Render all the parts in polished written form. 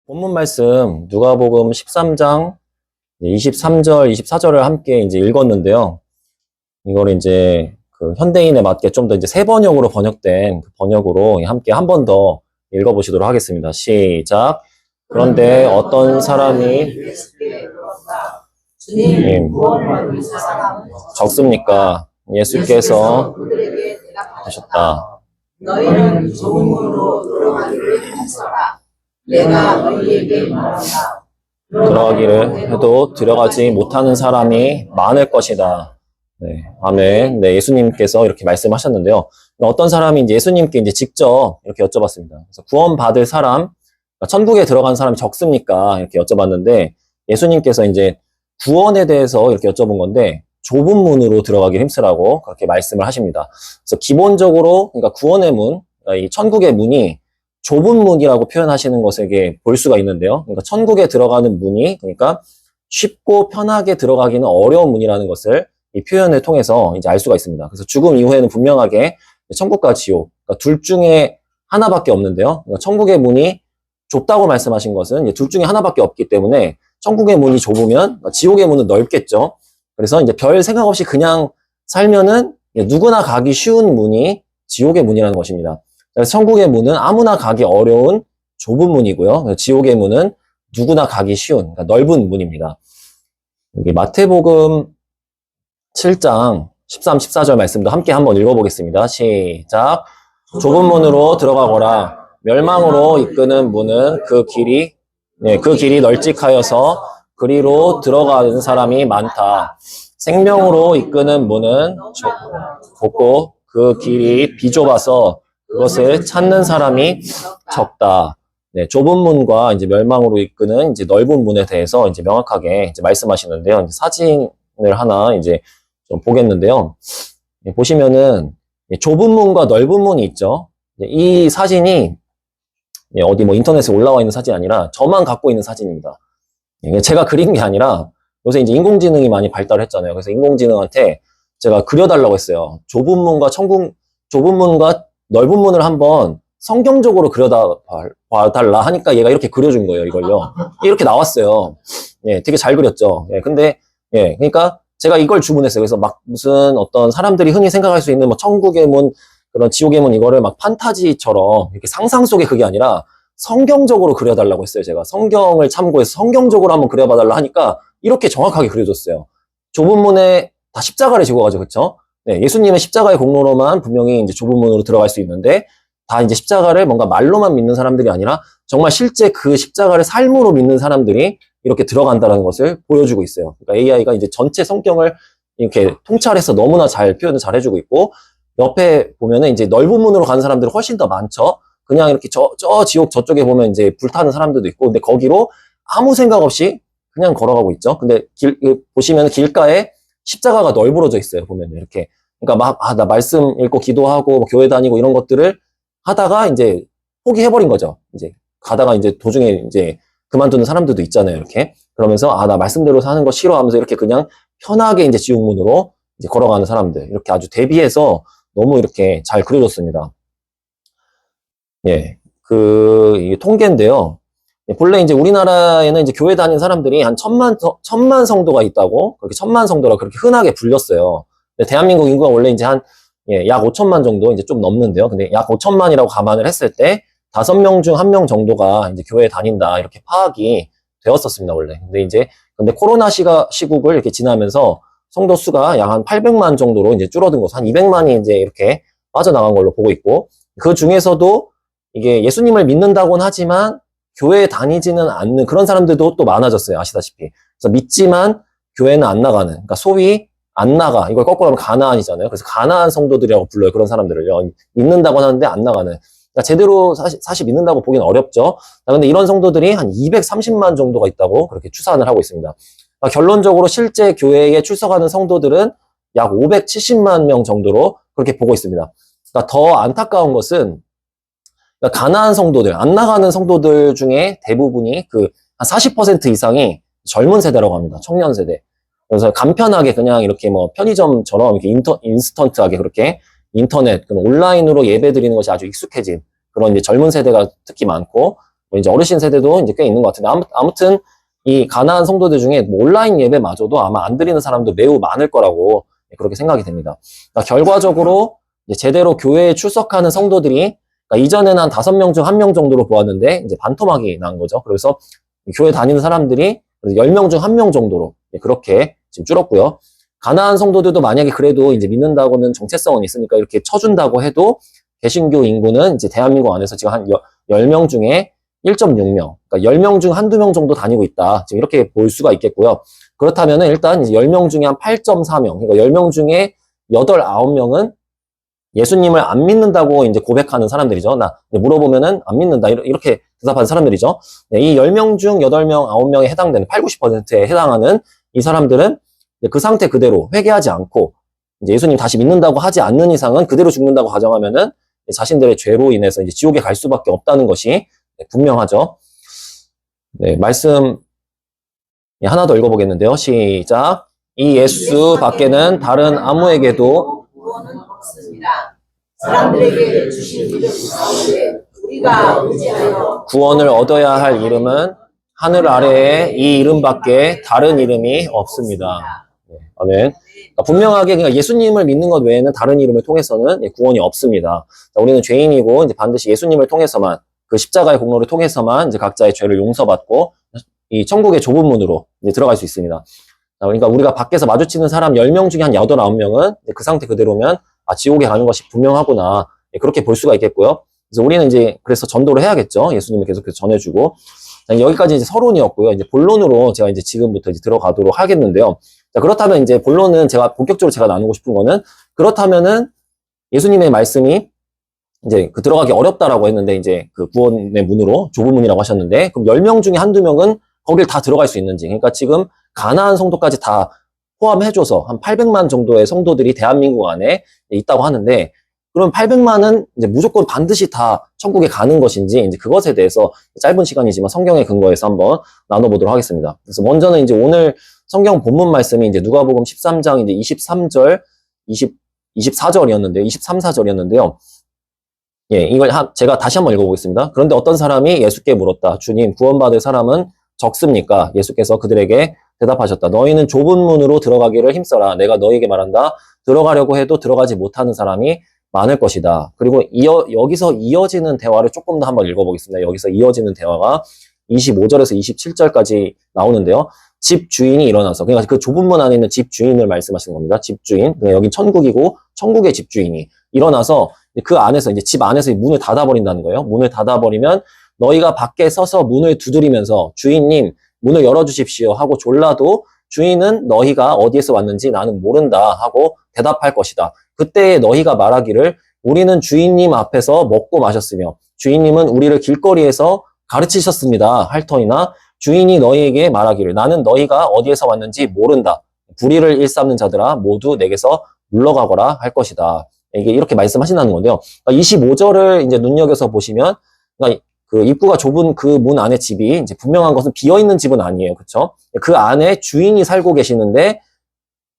본문 말씀 누가복음 13장 23절, 24절을 함께 이제 읽었는데요. 이걸 이제 그 현대인에 맞게 좀 더 이제 새 번역으로 번역된 그 번역으로 함께 한 번 더 읽어보시도록 하겠습니다. 시작. 그런데 어떤 사람이 주님, 적습니까? 예수께서 하셨다. 너희는 좁은 문으로 들어가기를 하소라. 내가 너희에게 말한다. 들어가기를 해도 들어가지 못하는 사람이 많을 것이다. 네, 아멘. 네, 예수님께서 이렇게 말씀하셨는데요. 어떤 사람이 이제 예수님께 이제 직접 이렇게 여쭤봤습니다. 그래서 구원받을 사람, 천국에 들어간 사람이 적습니까? 이렇게 여쭤봤는데 예수님께서 이제 구원에 대해서 이렇게 여쭤본 건데 좁은 문으로 들어가기 힘쓰라고 그렇게 말씀을 하십니다. 그래서 기본적으로 그러니까 구원의 문, 그러니까 이 천국의 문이 좁은 문이라고 표현하시는 것에게 볼 수가 있는데요. 그러니까 천국에 들어가는 문이 그러니까 쉽고 편하게 들어가기는 어려운 문이라는 것을 이 표현을 통해서 이제 알 수가 있습니다. 그래서 죽음 이후에는 분명하게 천국과 지옥, 그러니까 둘 중에 하나밖에 없는데요. 그러니까 천국의 문이 좁다고 말씀하신 것은 이제 둘 중에 하나밖에 없기 때문에 천국의 문이 좁으면 지옥의 문은 넓겠죠. 그래서 이제 별 생각 없이 그냥 살면은 누구나 가기 쉬운 문이 지옥의 문이라는 것입니다. 그래서 천국의 문은 아무나 가기 어려운 좁은 문이고요. 지옥의 문은 누구나 가기 쉬운 그러니까 넓은 문입니다. 여기 마태복음 7장 13, 14절 말씀도 함께 한번 읽어보겠습니다. 시작. 좁은 문으로 들어가거라. 멸망으로 이끄는 문은 그 길이 널찍하여서 그리로 들어가는 사람이 많다. 생명으로 이끄는 문은 좁고 그 길이 비좁아서 그것을 찾는 사람이 적다. 네, 좁은 문과 이제 멸망으로 이끄는 이제 넓은 문에 대해서 이제 명확하게 이제 말씀하시는데요. 이제 사진을 하나 이제 좀 보겠는데요. 보시면은 좁은 문과 넓은 문이 있죠. 이 사진이 어디 뭐 인터넷에 올라와 있는 사진이 아니라 저만 갖고 있는 사진입니다. 제가 그린 게 아니라 요새 이제 인공지능이 많이 발달했잖아요. 그래서 인공지능한테 제가 그려달라고 했어요. 좁은 문과 넓은 문을 한번 성경적으로 봐달라 하니까 얘가 이렇게 그려준 거예요, 이걸요. 이렇게 나왔어요. 예, 되게 잘 그렸죠. 예, 근데, 그러니까 제가 이걸 주문했어요. 그래서 막 무슨 어떤 사람들이 흔히 생각할 수 있는 뭐 천국의 문, 그런 지옥의 문 이거를 막 판타지처럼 이렇게 상상 속에 그게 아니라 성경적으로 그려달라고 했어요, 제가. 성경을 참고해서 성경적으로 한번 그려봐달라 하니까 이렇게 정확하게 그려줬어요. 좁은 문에 다 십자가를 지고 가죠, 그쵸? 네, 예수님의 십자가의 공로로만 분명히 이제 좁은 문으로 들어갈 수 있는데 다 이제 십자가를 뭔가 말로만 믿는 사람들이 아니라 정말 실제 그 십자가를 삶으로 믿는 사람들이 이렇게 들어간다는 것을 보여주고 있어요. 그러니까 AI가 이제 전체 성경을 이렇게 통찰해서 너무나 잘 표현을 잘 해주고 있고 옆에 보면은 이제 넓은 문으로 가는 사람들이 훨씬 더 많죠. 그냥 이렇게 저 지옥 저쪽에 보면 이제 불타는 사람들도 있고 근데 거기로 아무 생각 없이 그냥 걸어가고 있죠. 근데 보시면 길가에 십자가가 널브러져 있어요. 보면 이렇게. 그러니까 나 말씀 읽고 기도하고 뭐 교회 다니고 이런 것들을 하다가 이제 포기해버린 거죠. 이제 가다가 이제 도중에 이제 그만두는 사람들도 있잖아요. 이렇게. 그러면서 나 말씀대로 사는 거 싫어하면서 이렇게 그냥 편하게 이제 지옥문으로 이제 걸어가는 사람들. 이렇게 아주 대비해서 너무 이렇게 잘 그려줬습니다. 예. 이 통계인데요. 본래 이제 우리나라에는 이제 교회 다니는 사람들이 한 1,000만 성도가 있다고, 그렇게 1,000만 성도라 그렇게 흔하게 불렸어요. 근데 대한민국 인구가 원래 이제 약 5천만 정도 이제 좀 넘는데요. 근데 약 5천만이라고 감안을 했을 때 5명 중 1명 정도가 이제 교회에 다닌다, 이렇게 파악이 되었었습니다, 원래. 근데 코로나 시국을 이렇게 지나면서 성도 수가 약 한 800만 정도로 이제 줄어든 것한 200만이 이제 이렇게 빠져나간 걸로 보고 있고, 그 중에서도 이게 예수님을 믿는다고는 하지만 교회에 다니지는 않는 그런 사람들도 또 많아졌어요. 아시다시피. 그래서 믿지만 교회는 안 나가는, 그러니까 소위 안 나가. 이걸 거꾸로 하면 가나안이잖아요. 그래서 가나안 성도들이라고 불러요. 그런 사람들을요. 믿는다고 하는데 안 나가는. 그러니까 제대로 사실 믿는다고 보기는 어렵죠. 근데 이런 성도들이 한 230만 정도가 있다고 그렇게 추산을 하고 있습니다. 그러니까 결론적으로 실제 교회에 출석하는 성도들은 약 570만 명 정도로 그렇게 보고 있습니다. 그러니까 더 안타까운 것은 그러니까 가나안 성도들, 안 나가는 성도들 중에 대부분이 한 40% 이상이 젊은 세대라고 합니다. 청년 세대. 그래서 간편하게 그냥 이렇게 뭐 편의점처럼 이렇게 인스턴트하게 그렇게 인터넷, 온라인으로 예배 드리는 것이 아주 익숙해진 그런 이제 젊은 세대가 특히 많고 뭐 이제 어르신 세대도 이제 꽤 있는 것 같은데 아무튼 이 가나안 성도들 중에 뭐 온라인 예배마저도 아마 안 드리는 사람도 매우 많을 거라고 그렇게 생각이 됩니다. 그러니까 결과적으로 이제 제대로 교회에 출석하는 성도들이 그러니까 이전에는 한 5명 중 1명 정도로 보았는데 이제 반토막이 난 거죠. 그래서 교회 다니는 사람들이 10명 중 1명 정도로 그렇게 지금 줄었고요. 가나안 성도들도 만약에 그래도 이제 믿는다고는 정체성은 있으니까 이렇게 쳐준다고 해도 개신교 인구는 이제 대한민국 안에서 지금 한 10명 중에 1.6명, 그러니까 10명 중 한두 명 정도 다니고 있다. 지금 이렇게 볼 수가 있겠고요. 그렇다면은 일단 이제 10명 중에 한 8.4명, 그러니까 10명 중에 8, 9명은 예수님을 안 믿는다고 이제 고백하는 사람들이죠. 나 물어보면은 안 믿는다. 이렇게 대답하는 사람들이죠. 네, 이 10명 중 8명, 9명에 해당되는 8, 90%에 해당하는 이 사람들은 그 상태 그대로 회개하지 않고 이제 예수님 다시 믿는다고 하지 않는 이상은 그대로 죽는다고 가정하면은 자신들의 죄로 인해서 이제 지옥에 갈 수밖에 없다는 것이 분명하죠. 네, 말씀 하나 더 읽어보겠는데요. 시작. 이 예수 밖에는 다른 아무에게도 구원은 없습니다. 사람들에게 주신 이름 가운데 우리가 의지하여 구원을 얻어야 할 이름은 하늘 아래에 이 이름밖에 다른 이름이 없습니다. 네, 아멘. 그러니까 분명하게 그러니까 예수님을 믿는 것 외에는 다른 이름을 통해서는 구원이 없습니다. 자, 우리는 죄인이고 이제 반드시 예수님을 통해서만 그 십자가의 공로를 통해서만 이제 각자의 죄를 용서받고 이 천국의 좁은 문으로 이제 들어갈 수 있습니다. 자, 그러니까 우리가 밖에서 마주치는 사람 10명 중에 한 8, 9명은 그 상태 그대로면 지옥에 가는 것이 분명하구나. 그렇게 볼 수가 있겠고요. 그래서 우리는 이제 그래서 전도를 해야겠죠. 예수님을 계속해서 전해주고. 자, 여기까지 이제 서론이었고요. 이제 본론으로 제가 이제 지금부터 이제 들어가도록 하겠는데요. 자, 그렇다면 이제 본론은 본격적으로 제가 나누고 싶은 거는 그렇다면은 예수님의 말씀이 이제 들어가기 어렵다라고 했는데 이제 그 구원의 문으로 좁은 문이라고 하셨는데 그럼 10명 중에 한두 명은 거길 다 들어갈 수 있는지. 그러니까 지금 가나안 성도까지 다 포함해줘서 한 800만 정도의 성도들이 대한민국 안에 있다고 하는데 그럼 800만은 이제 무조건 반드시 다 천국에 가는 것인지 이제 그것에 대해서 짧은 시간이지만 성경의 근거에서 한번 나눠보도록 하겠습니다. 그래서 먼저는 이제 오늘 성경 본문 말씀이 이제 누가복음 13장 이제 23절, 24절이었는데요. 23, 4절이었는데요. 예, 이걸 제가 다시 한번 읽어보겠습니다. 그런데 어떤 사람이 예수께 물었다. 주님, 구원받을 사람은 적습니까? 예수께서 그들에게 대답하셨다. 너희는 좁은 문으로 들어가기를 힘써라. 내가 너희에게 말한다. 들어가려고 해도 들어가지 못하는 사람이 많을 것이다. 그리고 여기서 이어지는 대화를 조금 더 한번 읽어보겠습니다. 여기서 이어지는 대화가 25절에서 27절까지 나오는데요. 집 주인이 일어나서, 그러니까 그 좁은 문 안에 있는 집 주인을 말씀하시는 겁니다. 집 주인. 여기 천국이고, 천국의 집 주인이 일어나서 그 안에서, 이제 집 안에서 문을 닫아버린다는 거예요. 문을 닫아버리면 너희가 밖에 서서 문을 두드리면서 주인님, 문을 열어주십시오 하고 졸라도 주인은 너희가 어디에서 왔는지 나는 모른다 하고 대답할 것이다. 그때 너희가 말하기를 우리는 주인님 앞에서 먹고 마셨으며 주인님은 우리를 길거리에서 가르치셨습니다 할 터이나 주인이 너희에게 말하기를 나는 너희가 어디에서 왔는지 모른다. 불의를 일삼는 자들아 모두 내게서 물러가거라 할 것이다. 이게 이렇게 말씀하신다는 건데요. 그러니까 25절을 이제 눈여겨서 보시면 그러니까 그 입구가 좁은 그 문 안에 집이 이제 분명한 것은 비어있는 집은 아니에요. 그렇죠? 그 안에 주인이 살고 계시는데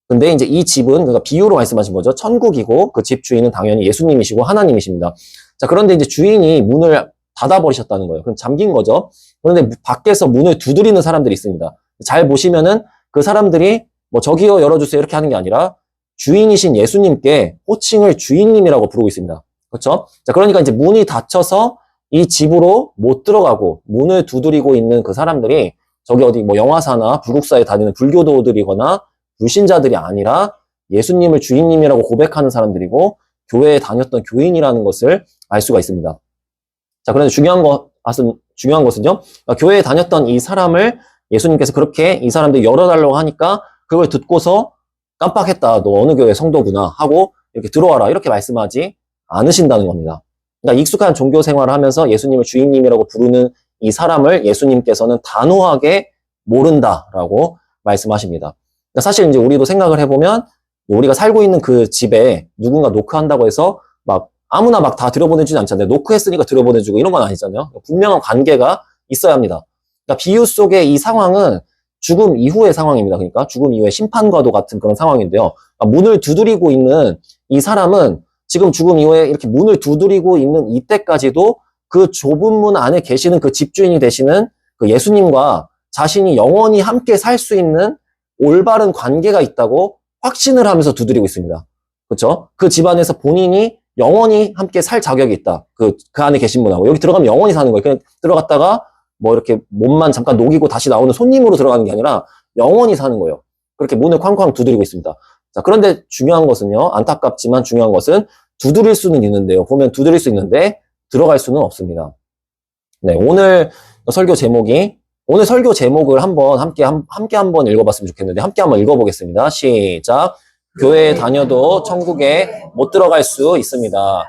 근데 이제 이 집은 그러니까 비유로 말씀하신 거죠. 천국이고 그 집 주인은 당연히 예수님이시고 하나님이십니다. 자, 그런데 이제 주인이 문을 닫아버리셨다는 거예요. 그럼 잠긴 거죠. 그런데 밖에서 문을 두드리는 사람들이 있습니다. 잘 보시면은 그 사람들이 뭐 저기요 열어주세요 이렇게 하는 게 아니라 주인이신 예수님께 호칭을 주인님이라고 부르고 있습니다. 그렇죠? 자, 그러니까 이제 문이 닫혀서 이 집으로 못 들어가고 문을 두드리고 있는 그 사람들이 저기 어디 뭐 영화사나 불국사에 다니는 불교도들이거나 불신자들이 아니라 예수님을 주인님이라고 고백하는 사람들이고 교회에 다녔던 교인이라는 것을 알 수가 있습니다. 자, 그런데 중요한 것은요. 그러니까 교회에 다녔던 이 사람을 예수님께서 그렇게 이 사람들 열어달라고 하니까 그걸 듣고서 깜빡했다. 너 어느 교회 성도구나 하고 이렇게 들어와라. 이렇게 말씀하지 않으신다는 겁니다. 그러니까 익숙한 종교 생활을 하면서 예수님을 주인님이라고 부르는 이 사람을 예수님께서는 단호하게 모른다라고 말씀하십니다. 그러니까 사실 이제 우리도 생각을 해보면 우리가 살고 있는 그 집에 누군가 노크한다고 해서 막 아무나 막 다 들여보내주지 않잖아요. 노크했으니까 들여보내주고 이런 건 아니잖아요. 분명한 관계가 있어야 합니다. 그러니까 비유 속의 이 상황은 죽음 이후의 상황입니다. 그러니까 죽음 이후의 심판과도 같은 그런 상황인데요. 그러니까 문을 두드리고 있는 이 사람은 지금 죽음 이후에 이렇게 문을 두드리고 있는 이때까지도 그 좁은 문 안에 계시는 그 집주인이 되시는 그 예수님과 자신이 영원히 함께 살 수 있는 올바른 관계가 있다고 확신을 하면서 두드리고 있습니다. 그렇죠? 그 집안에서 본인이 영원히 함께 살 자격이 있다. 그 안에 계신 분하고. 여기 들어가면 영원히 사는 거예요. 그냥 들어갔다가 뭐 이렇게 몸만 잠깐 녹이고 다시 나오는 손님으로 들어가는 게 아니라 영원히 사는 거예요. 그렇게 문을 쾅쾅 두드리고 있습니다. 자, 그런데 중요한 것은요. 안타깝지만 중요한 것은 두드릴 수는 있는데요. 보면 두드릴 수 있는데 들어갈 수는 없습니다. 네, 오늘 설교 제목을 함께 한번 읽어봤으면 좋겠는데, 함께 한번 읽어보겠습니다. 시작. 교회에 다녀도 천국에 못 들어갈 수 있습니다.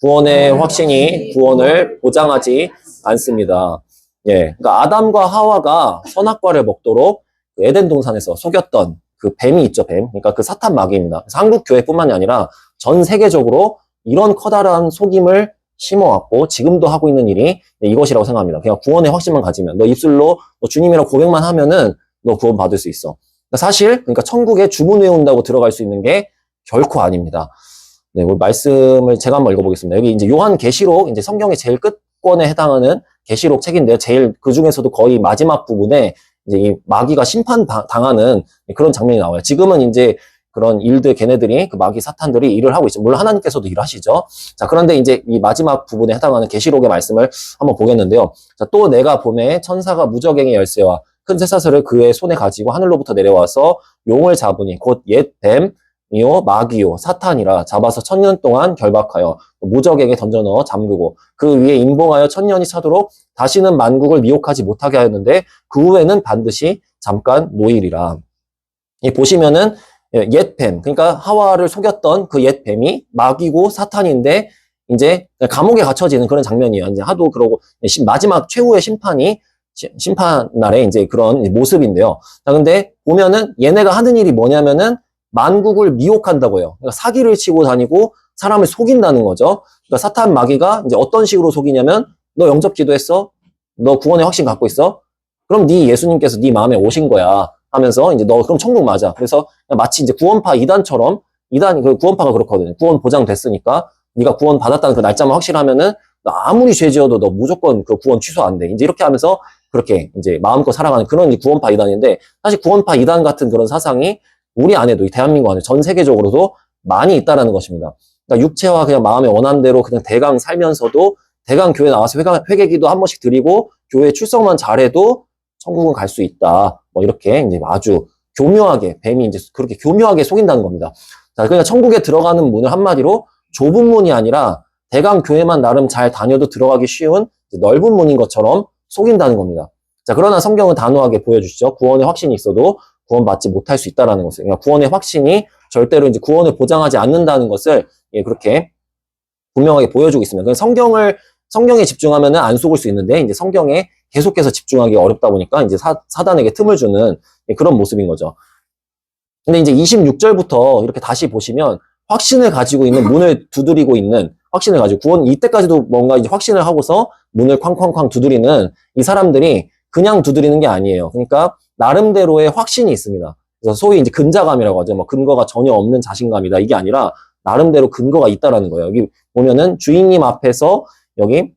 구원의 확신이 구원을 보장하지 않습니다. 예, 그러니까 아담과 하와가 선악과를 먹도록 그 에덴 동산에서 속였던 그 뱀이 있죠, 뱀. 그러니까 그 사탄 마귀입니다. 그래서 한국 교회뿐만이 아니라 전 세계적으로 이런 커다란 속임을 심어왔고 지금도 하고 있는 일이 이것이라고 생각합니다. 그냥 구원의 확신만 가지면 너 입술로 너 주님이라고 고백만 하면은 너 구원 받을 수 있어. 그러니까 천국에 주문 외운다고 들어갈 수 있는 게 결코 아닙니다. 네, 오늘 말씀을 제가 한번 읽어보겠습니다. 여기 이제 요한계시록 이제 성경의 제일 끝권에 해당하는 계시록 책인데요. 제일 그 중에서도 거의 마지막 부분에 이제 이 마귀가 심판 당하는 그런 장면이 나와요. 지금은 이제 그런 일들 걔네들이 그 마귀 사탄들이 일을 하고 있죠. 물론 하나님께서도 일하시죠. 자, 그런데 이제 이 마지막 부분에 해당하는 계시록의 말씀을 한번 보겠는데요. 자, 또 내가 봄에 천사가 무저갱의 열쇠와 큰 쇠사슬을 그의 손에 가지고 하늘로부터 내려와서 용을 잡으니 곧 옛 뱀이요 마귀요 사탄이라 잡아서 1000년 동안 결박하여 무저갱에 던져 넣어 잠그고 그 위에 임봉하여 1000년이 차도록 다시는 만국을 미혹하지 못하게 하였는데 그 후에는 반드시 잠깐 노일이라. 보시면은 옛 뱀, 그러니까 하와를 속였던 그 옛 뱀이 마귀고 사탄인데 이제 감옥에 갇혀지는 그런 장면이에요. 이제 하도 그러고 마지막 최후의 심판 날에 이제 그런 모습인데요. 자, 근데 보면은 얘네가 하는 일이 뭐냐면은 만국을 미혹한다고요. 그러니까 사기를 치고 다니고 사람을 속인다는 거죠. 그러니까 사탄 마귀가 이제 어떤 식으로 속이냐면 너 영접 기도했어? 너 구원의 확신 갖고 있어? 그럼 네 예수님께서 네 마음에 오신 거야. 하면서 이제 너 그럼 천국 맞아. 그래서 마치 이제 구원파 이단처럼 그 구원파가 그렇거든요. 구원 보장됐으니까 네가 구원 받았다는 그 날짜만 확실하면은 너 아무리 죄 지어도 너 무조건 그 구원 취소 안 돼. 이제 이렇게 하면서 그렇게 이제 마음껏 살아가는 그런 구원파 이단인데 사실 구원파 이단 같은 그런 사상이 우리 안에도 이 대한민국 안에 전 세계적으로도 많이 있다라는 것입니다. 그러니까 육체와 그냥 마음의 원한 대로 그냥 대강 살면서도 대강 교회 나와서 회개기도 한 번씩 드리고 교회 출석만 잘해도 천국은 갈 수 있다. 뭐 이렇게 이제 아주 교묘하게 뱀이 이제 그렇게 교묘하게 속인다는 겁니다. 자, 그러니까 천국에 들어가는 문을 한마디로 좁은 문이 아니라 대강 교회만 나름 잘 다녀도 들어가기 쉬운 넓은 문인 것처럼 속인다는 겁니다. 자, 그러나 성경은 단호하게 보여주시죠. 구원의 확신이 있어도 구원받지 못할 수 있다라는 것을. 그러니까 구원의 확신이 절대로 이제 구원을 보장하지 않는다는 것을 그렇게 분명하게 보여주고 있습니다. 성경에 집중하면은 안 속을 수 있는데 이제 성경에 계속해서 집중하기 어렵다 보니까 이제 사단에게 틈을 주는 그런 모습인 거죠. 근데 이제 26절부터 이렇게 다시 보시면 확신을 가지고 있는 문을 두드리고 있는 확신을 가지고 구원 이때까지도 뭔가 이제 확신을 하고서 문을 쾅쾅쾅 두드리는 이 사람들이 그냥 두드리는 게 아니에요. 그러니까 나름대로의 확신이 있습니다. 그래서 소위 이제 근자감이라고 하죠. 뭐 근거가 전혀 없는 자신감이다. 이게 아니라 나름대로 근거가 있다라는 거예요. 여기 보면은 주인님 앞에서 여기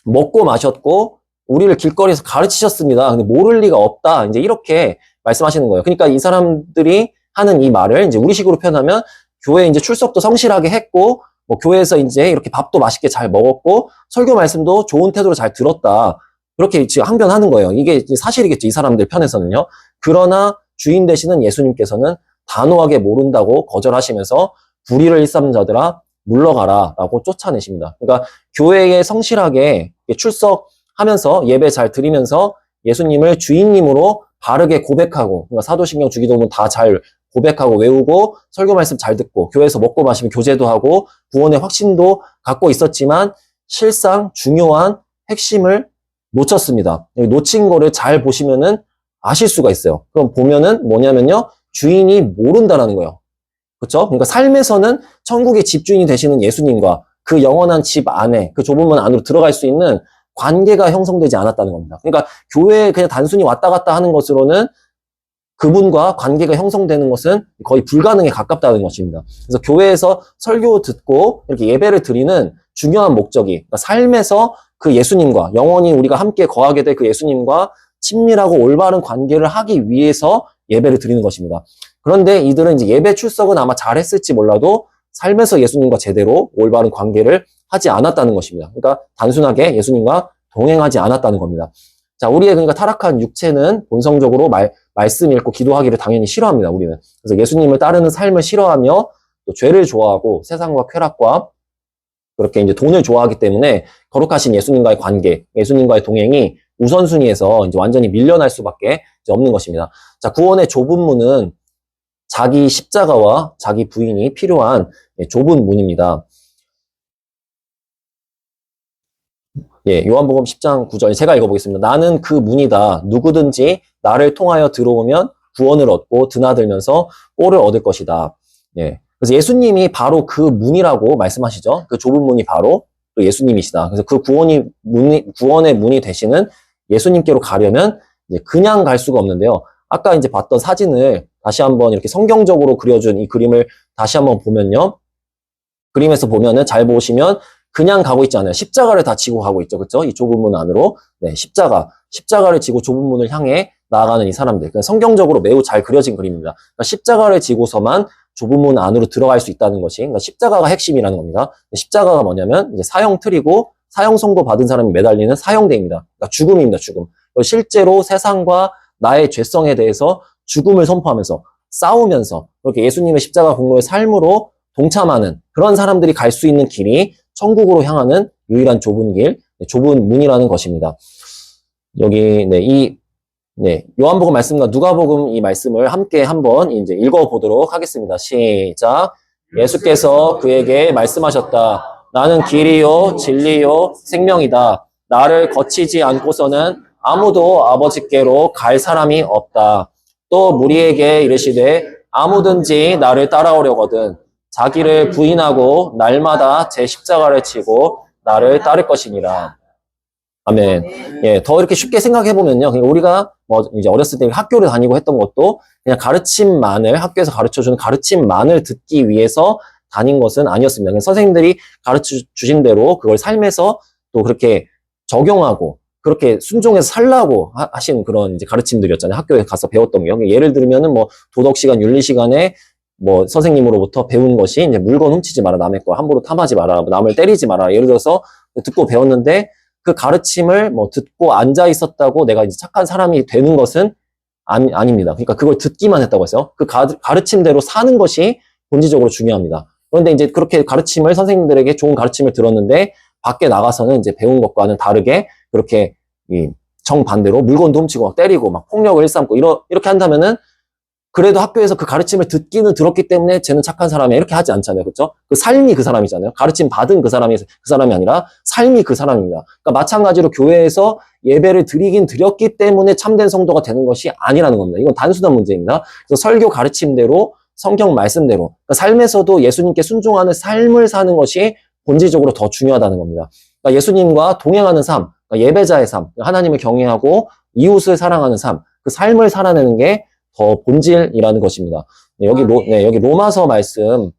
먹고 마셨고 우리를 길거리에서 가르치셨습니다. 근데 모를 리가 없다. 이제 이렇게 말씀하시는 거예요. 그러니까 이 사람들이 하는 이 말을 이제 우리식으로 표현하면 교회 이제 출석도 성실하게 했고 뭐 교회에서 이제 이렇게 밥도 맛있게 잘 먹었고 설교 말씀도 좋은 태도로 잘 들었다. 그렇게 지금 항변하는 거예요. 이게 사실이겠죠. 이 사람들 편에서는요. 그러나 주인 되시는 예수님께서는 단호하게 모른다고 거절하시면서 불의를 일삼는 자들아 물러가라 라고 쫓아내십니다. 그러니까 교회에 성실하게 출석하면서 예배 잘 드리면서 예수님을 주인님으로 바르게 고백하고 그러니까 사도신경 주기도문 다 잘 고백하고 외우고 설교 말씀 잘 듣고 교회에서 먹고 마시면 교제도 하고 구원의 확신도 갖고 있었지만 실상 중요한 핵심을 놓쳤습니다. 놓친 거를 잘 보시면은 아실 수가 있어요. 그럼 보면은 뭐냐면요. 주인이 모른다라는 거예요. 그렇죠? 그러니까 삶에서는 천국의 집주인이 되시는 예수님과 그 영원한 집 안에 그 좁은 문 안으로 들어갈 수 있는 관계가 형성되지 않았다는 겁니다. 그러니까 교회에 그냥 단순히 왔다 갔다 하는 것으로는 그분과 관계가 형성되는 것은 거의 불가능에 가깝다는 것입니다. 그래서 교회에서 설교 듣고 이렇게 예배를 드리는 중요한 목적이 그러니까 삶에서 그 예수님과 영원히 우리가 함께 거하게 될 그 예수님과 친밀하고 올바른 관계를 하기 위해서 예배를 드리는 것입니다. 그런데 이들은 이제 예배 출석은 아마 잘했을지 몰라도 삶에서 예수님과 제대로 올바른 관계를 하지 않았다는 것입니다. 그러니까 단순하게 예수님과 동행하지 않았다는 겁니다. 자, 우리의 그러니까 타락한 육체는 본성적으로 말씀 읽고 기도하기를 당연히 싫어합니다, 우리는. 그래서 예수님을 따르는 삶을 싫어하며 또 죄를 좋아하고 세상과 쾌락과 그렇게 이제 돈을 좋아하기 때문에 거룩하신 예수님과의 관계, 예수님과의 동행이 우선순위에서 이제 완전히 밀려날 수밖에 이제 없는 것입니다. 자, 구원의 좁은 문은 자기 십자가와 자기 부인이 필요한 좁은 문입니다. 예, 요한복음 10장 9절 제가 읽어보겠습니다. 나는 그 문이다. 누구든지 나를 통하여 들어오면 구원을 얻고 드나들면서 꼴을 얻을 것이다. 예, 그래서 예수님이 바로 그 문이라고 말씀하시죠. 그 좁은 문이 바로 예수님이시다. 그래서 그 구원의 문이 되시는 예수님께로 가려면 이제 그냥 갈 수가 없는데요. 아까 이제 봤던 사진을 다시 한번 이렇게 성경적으로 그려준 이 그림을 다시 한번 보면요. 그림에서 보면은 잘 보시면 그냥 가고 있지 않아요. 십자가를 다 지고 가고 있죠. 그렇죠? 이 좁은 문 안으로. 네, 십자가를 지고 좁은 문을 향해 나아가는 이 사람들. 그러니까 성경적으로 매우 잘 그려진 그림입니다. 그러니까 십자가를 지고서만 좁은 문 안으로 들어갈 수 있다는 것이 그러니까 십자가가 핵심이라는 겁니다. 십자가가 뭐냐면 이제 사형 틀이고 사형 선고 받은 사람이 매달리는 사형대입니다. 그러니까 죽음입니다. 죽음. 실제로 세상과 나의 죄성에 대해서 죽음을 선포하면서 싸우면서 그렇게 예수님의 십자가 공로의 삶으로 동참하는 그런 사람들이 갈 수 있는 길이 천국으로 향하는 유일한 좁은 길, 좁은 문이라는 것입니다. 여기 요한복음 말씀과 누가복음 이 말씀을 함께 한번 이제 읽어보도록 하겠습니다. 시작. 예수께서 그에게 말씀하셨다. 나는 길이요, 진리요, 생명이다. 나를 거치지 않고서는 아무도 아버지께로 갈 사람이 없다. 또 무리에게 이르시되 아무든지 나를 따라오려거든 자기를 부인하고 날마다 제 십자가를 지고 나를 따를 것이니라. 아멘. 예, 더 이렇게 쉽게 생각해보면요. 그러니까 우리가 이제 어렸을 때 학교를 다니고 했던 것도 그냥 학교에서 가르쳐주는 가르침만을 듣기 위해서 다닌 것은 아니었습니다. 그냥 선생님들이 가르쳐 주신 대로 그걸 삶에서 또 그렇게 적용하고 그렇게 순종해서 살라고 하신 그런 이제 가르침들이었잖아요. 학교에 가서 배웠던 게요. 예를 들면은 도덕 시간, 윤리 시간에 선생님으로부터 배운 것이 이제 물건 훔치지 마라, 남의 거 함부로 탐하지 마라, 남을 때리지 마라. 예를 들어서 듣고 배웠는데 그 가르침을 듣고 앉아 있었다고 내가 이제 착한 사람이 되는 것은 아닙니다. 그러니까 그걸 듣기만 했다고 했어요. 그 가르침대로 사는 것이 본질적으로 중요합니다. 그런데 이제 그렇게 선생님들에게 좋은 가르침을 들었는데 밖에 나가서는 이제 배운 것과는 다르게 그렇게 정반대로 물건도 훔치고 막 때리고 막 폭력을 일삼고 이렇게 한다면은 그래도 학교에서 그 가르침을 듣기는 들었기 때문에 쟤는 착한 사람이야 이렇게 하지 않잖아요. 그렇죠? 그 삶이 그 사람이잖아요. 가르침 받은 그 사람이 아니라 삶이 그 사람입니다. 그러니까 마찬가지로 교회에서 예배를 드리긴 드렸기 때문에 참된 성도가 되는 것이 아니라는 겁니다. 이건 단순한 문제입니다. 그래서 설교 가르침대로 성경 말씀대로 그러니까 삶에서도 예수님께 순종하는 삶을 사는 것이 본질적으로 더 중요하다는 겁니다. 그러니까 예수님과 동행하는 삶, 그러니까 예배자의 삶, 하나님을 경외하고 이웃을 사랑하는 삶, 그 삶을 살아내는 게 더 본질이라는 것입니다. 여기 로마서 말씀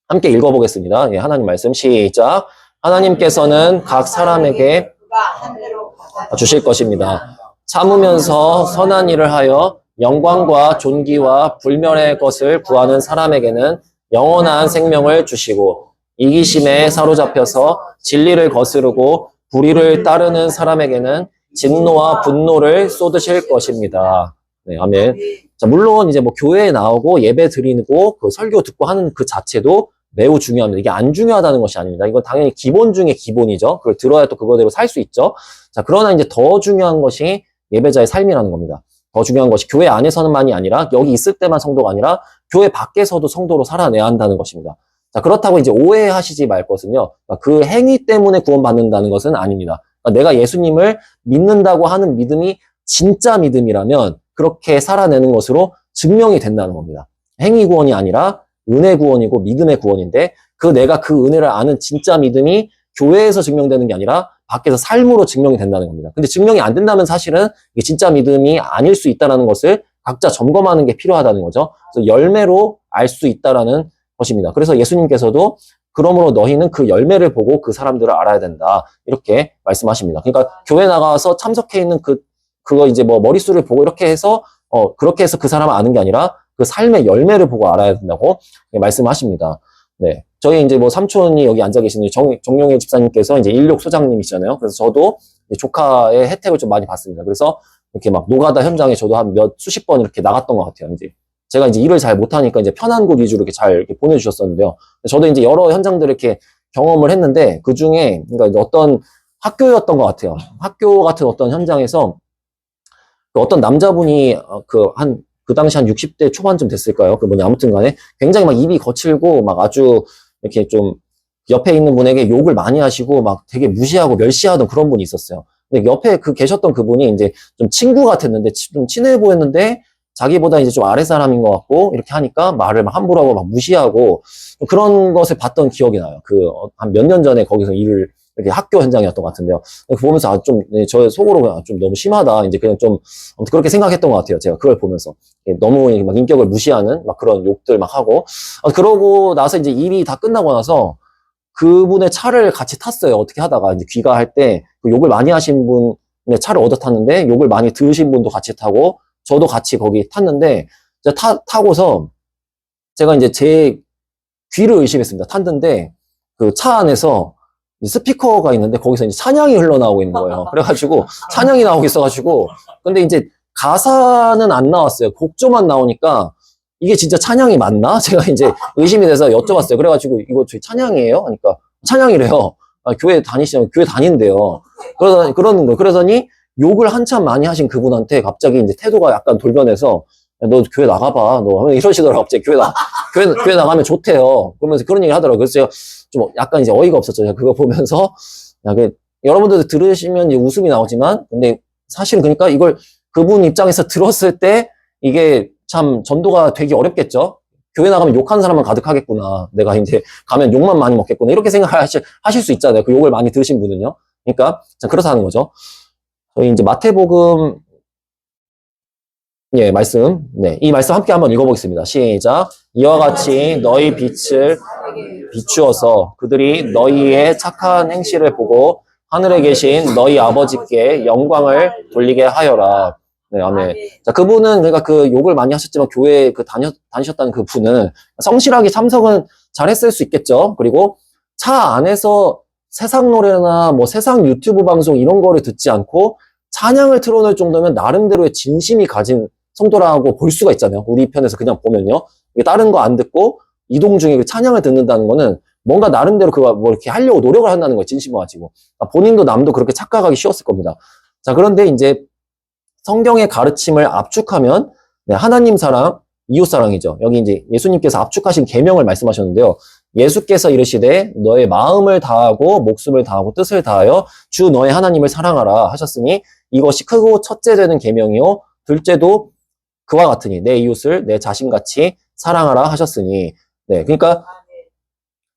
함께 읽어보겠습니다. 예, 하나님 말씀 시작. 하나님께서는 각 사람에게 주실 것입니다. 참으면서 선한 일을 하여 영광과 존귀와 불멸의 것을 구하는 사람에게는 영원한 생명을 주시고 이기심에 사로잡혀서 진리를 거스르고 불의를 따르는 사람에게는 진노와 분노를 쏟으실 것입니다. 네, 아멘. 자, 물론 이제 교회에 나오고 예배 드리고 그 설교 듣고 하는 그 자체도 매우 중요합니다. 이게 안 중요하다는 것이 아닙니다. 이건 당연히 기본 중에 기본이죠. 그걸 들어야 또 그거대로 살 수 있죠. 자, 그러나 이제 더 중요한 것이 예배자의 삶이라는 겁니다. 더 중요한 것이 교회 안에서는만이 아니라 여기 있을 때만 성도가 아니라 교회 밖에서도 성도로 살아내야 한다는 것입니다. 자, 그렇다고 이제 오해하시지 말 것은요. 그 행위 때문에 구원받는다는 것은 아닙니다. 내가 예수님을 믿는다고 하는 믿음이 진짜 믿음이라면 그렇게 살아내는 것으로 증명이 된다는 겁니다. 행위 구원이 아니라 은혜 구원이고 믿음의 구원인데 내가 그 은혜를 아는 진짜 믿음이 교회에서 증명되는 게 아니라 밖에서 삶으로 증명이 된다는 겁니다. 근데 증명이 안 된다면 사실은 이게 진짜 믿음이 아닐 수 있다는 것을 각자 점검하는 게 필요하다는 거죠. 그래서 열매로 알 수 있다라는 것입니다. 그래서 예수님께서도 그러므로 너희는 그 열매를 보고 그 사람들을 알아야 된다. 이렇게 말씀하십니다. 그러니까 교회 나가서 참석해 있는 그거 이제 뭐 머릿수를 보고 이렇게 해서, 그렇게 해서 그 사람을 아는 게 아니라 그 삶의 열매를 보고 알아야 된다고 말씀하십니다. 네. 저희 이제 뭐 삼촌이 여기 앉아 계시는 정용혜 집사님께서 이제 인력 소장님이시잖아요. 그래서 저도 조카의 혜택을 좀 많이 받습니다. 그래서 이렇게 막 노가다 현장에 저도 한 수십 번 이렇게 나갔던 것 같아요. 이제 제가 이제 일을 잘 못하니까 이제 편한 곳 위주로 이렇게 잘 이렇게 보내주셨었는데요. 저도 이제 여러 현장들을 이렇게 경험을 했는데 그 중에 그러니까 이제 어떤 학교였던 것 같아요. 학교 같은 어떤 현장에서 어떤 남자분이 그 당시 한 60대 초반쯤 됐을까요? 아무튼 간에 굉장히 막 입이 거칠고 막 아주 이렇게 좀 옆에 있는 분에게 욕을 많이 하시고 막 되게 무시하고 멸시하던 그런 분이 있었어요. 근데 옆에 계셨던 그분이 이제 좀 친구 같았는데 좀 친해 보였는데 자기보다 이제 좀 아래 사람인 것 같고 이렇게 하니까 말을 막 함부로 하고 막 무시하고 그런 것을 봤던 기억이 나요. 한 몇 년 전에 거기서 일을 이렇게 학교 현장이었던 것 같은데요. 보면서 저 속으로 그냥 좀 너무 심하다. 이제 그냥 좀 그렇게 생각했던 것 같아요. 제가 그걸 보면서 너무 막 인격을 무시하는 막 그런 욕들 막 하고 그러고 나서 이제 일이 다 끝나고 나서 그분의 차를 같이 탔어요. 어떻게 하다가 이제 귀가할 때 그 욕을 많이 하신 분의 차를 얻어 탔는데 욕을 많이 들으신 분도 같이 타고 저도 같이 거기 탔는데 타고서 제가 이제 제 귀를 의심했습니다. 탔는데 그 차 안에서 스피커가 있는데 거기서 이제 찬양이 흘러나오고 있는 거예요. 그래가지고 찬양이 나오고 있어가지고 근데 이제 가사는 안 나왔어요. 곡조만 나오니까 이게 진짜 찬양이 맞나? 제가 이제 의심이 돼서 여쭤봤어요. 그래가지고 이거 저희 찬양이에요? 하니까 찬양이래요. 교회 다니시면 교회 다닌대요. 그러는 거예요. 그러더니 욕을 한참 많이 하신 그분한테 갑자기 이제 태도가 약간 돌변해서 야, 너 교회 나가봐. 너 이러시더라고. 갑자기 교회 나가면 좋대요. 그러면서 그런 얘기 하더라고요. 그래서 제가 좀 약간 이제 어이가 없었죠. 제가 그거 보면서 여러분들도 들으시면 이제 웃음이 나오지만 근데 사실은 그러니까 이걸 그분 입장에서 들었을 때 이게 참 전도가 되기 어렵겠죠. 교회 나가면 욕하는 사람만 가득하겠구나. 내가 이제 가면 욕만 많이 먹겠구나. 이렇게 생각하실 수 있잖아요. 그 욕을 많이 들으신 분은요. 그러니까 그렇다는 거죠. 저희 이제 마태복음 말씀. 네, 이 말씀 함께 한번 읽어보겠습니다. 시작. 이와 같이 너희 빛을 비추어서 그들이 너희의 착한 행실을 보고 하늘에 계신 너희 아버지께 영광을 돌리게 하여라. 네, 아멘. 자, 그분은 그러니까 그 욕을 많이 하셨지만 교회에 다니셨다는 그 분은 성실하게 참석은 잘했을 수 있겠죠. 그리고 차 안에서 세상 노래나 뭐 세상 유튜브 방송 이런 거를 듣지 않고 찬양을 틀어놓을 정도면 나름대로의 진심이 가진 성도라고 볼 수가 있잖아요. 우리 편에서 그냥 보면요. 다른 거 안 듣고 이동 중에 그 찬양을 듣는다는 거는 뭔가 나름대로 그거 뭐 이렇게 하려고 노력을 한다는 거예요. 진심을 가지고. 본인도 남도 그렇게 착각하기 쉬웠을 겁니다. 자, 그런데 이제 성경의 가르침을 압축하면 하나님 사랑, 이웃 사랑이죠. 여기 이제 예수님께서 압축하신 계명을 말씀하셨는데요. 예수께서 이르시되 너의 마음을 다하고 목숨을 다하고 뜻을 다하여 주 너의 하나님을 사랑하라 하셨으니 이것이 크고 첫째 되는 계명이요 둘째도 그와 같으니 내 이웃을 내 자신같이 사랑하라 하셨으니 그러니까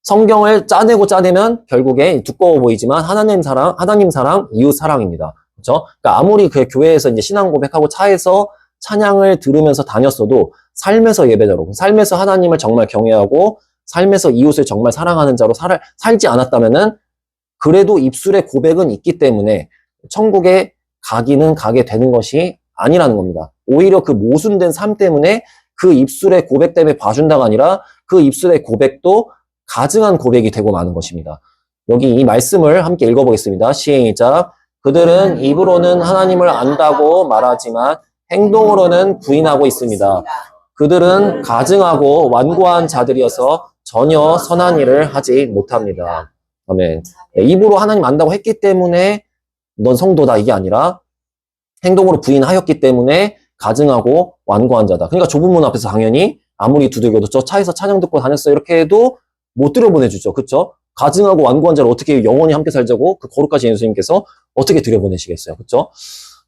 성경을 짜내면 결국에 두꺼워 보이지만 하나님 사랑, 이웃 사랑입니다. 그렇죠? 그러니까 아무리 그 교회에서 이제 신앙 고백하고 차에서 찬양을 들으면서 다녔어도 삶에서 예배자로, 삶에서 하나님을 정말 경외하고 삶에서 이웃을 정말 사랑하는 자로 살지 않았다면은 그래도 입술에 고백은 있기 때문에 천국에 가기는 가게 되는 것이 아니라는 겁니다. 오히려 그 모순된 삶 때문에 그 입술의 고백 때문에 봐준다가 아니라 그 입술의 고백도 가증한 고백이 되고 마는 것입니다. 여기 이 말씀을 함께 읽어보겠습니다. 시작. 그들은 입으로는 하나님을 안다고 말하지만 행동으로는 부인하고 있습니다. 그들은 가증하고 완고한 자들이어서 전혀 선한 일을 하지 못합니다. 아멘. 입으로 하나님 안다고 했기 때문에 넌 성도다 이게 아니라 행동으로 부인하였기 때문에 가증하고 완고한 자다. 그러니까 좁은 문 앞에서 당연히 아무리 두들겨도 저 차에서 찬양 듣고 다녔어요 이렇게 해도 못 들여보내주죠. 그렇죠? 가증하고 완고한 자를 어떻게 영원히 함께 살자고 그 거룩하신 예수님께서 어떻게 들여보내시겠어요. 그렇죠?